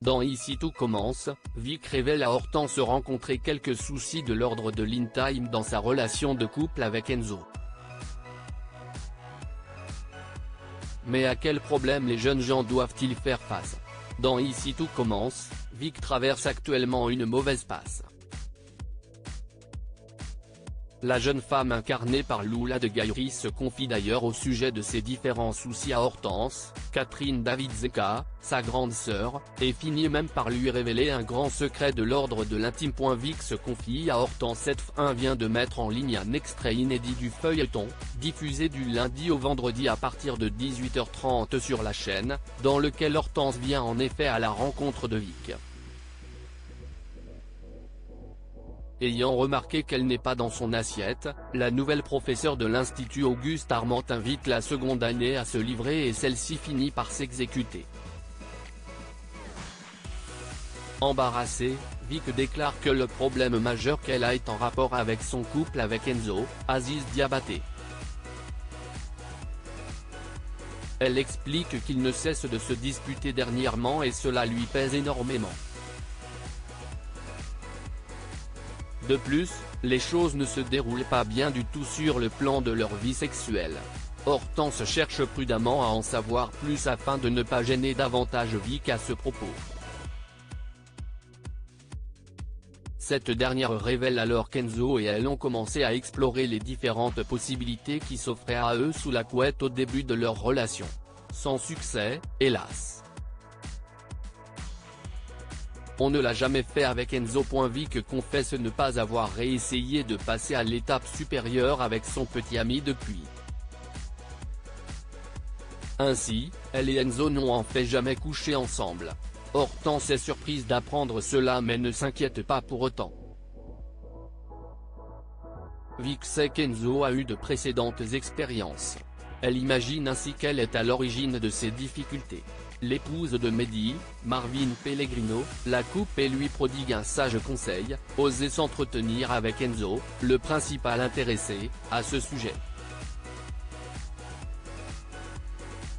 Dans Ici tout commence, Vic révèle à Hortense rencontrer quelques soucis de l'ordre de l'intime dans sa relation de couple avec Enzo. Mais à quel problème les jeunes gens doivent-ils faire face? Dans Ici tout commence, Vic traverse actuellement une mauvaise passe. La jeune femme incarnée par Loula de Gaillery se confie d'ailleurs au sujet de ses différents soucis à Hortense, Catherine Davidzeka, sa grande sœur, et finit même par lui révéler un grand secret de l'ordre de l'intime. Vic se confie à Hortense. Cette F1 vient de mettre en ligne un extrait inédit du feuilleton, diffusé du lundi au vendredi à partir de 18h30 sur la chaîne, dans lequel Hortense vient en effet à la rencontre de Vic. Ayant remarqué qu'elle n'est pas dans son assiette, la nouvelle professeure de l'Institut Auguste Armand invite la seconde année à se livrer et celle-ci finit par s'exécuter. Embarrassée, Vic déclare que le problème majeur qu'elle a est en rapport avec son couple avec Enzo, Aziz Diabaté. Elle explique qu'ils ne cessent de se disputer dernièrement et cela lui pèse énormément. De plus, les choses ne se déroulent pas bien du tout sur le plan de leur vie sexuelle. Hortense cherche prudemment à en savoir plus afin de ne pas gêner davantage Vic à ce propos. Cette dernière révèle alors qu'Enzo et elle ont commencé à explorer les différentes possibilités qui s'offraient à eux sous la couette au début de leur relation. Sans succès, hélas. On ne l'a jamais fait avec Enzo. Vic confesse ne pas avoir réessayé de passer à l'étape supérieure avec son petit ami depuis. Ainsi, elle et Enzo n'ont en fait jamais couché ensemble. Hortense est surprise d'apprendre cela mais ne s'inquiète pas pour autant. Vic sait qu'Enzo a eu de précédentes expériences. Elle imagine ainsi qu'elle est à l'origine de ses difficultés. L'épouse de Mehdi, Marvin Pellegrino, la coupe et lui prodigue un sage conseil, oser s'entretenir avec Enzo, le principal intéressé, à ce sujet.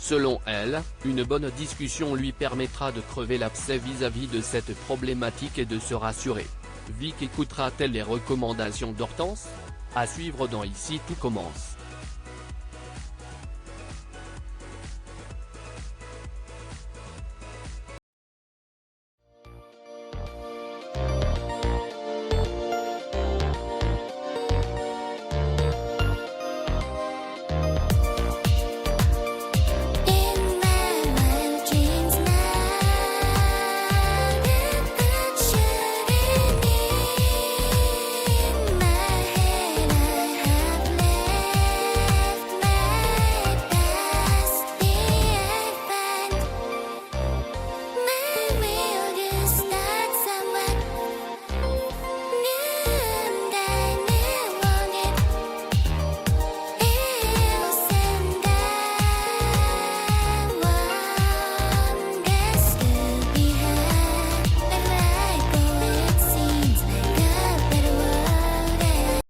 Selon elle, une bonne discussion lui permettra de crever l'abcès vis-à-vis de cette problématique et de se rassurer. Vic écoutera-t-elle les recommandations d'Hortense? À suivre dans Ici tout commence.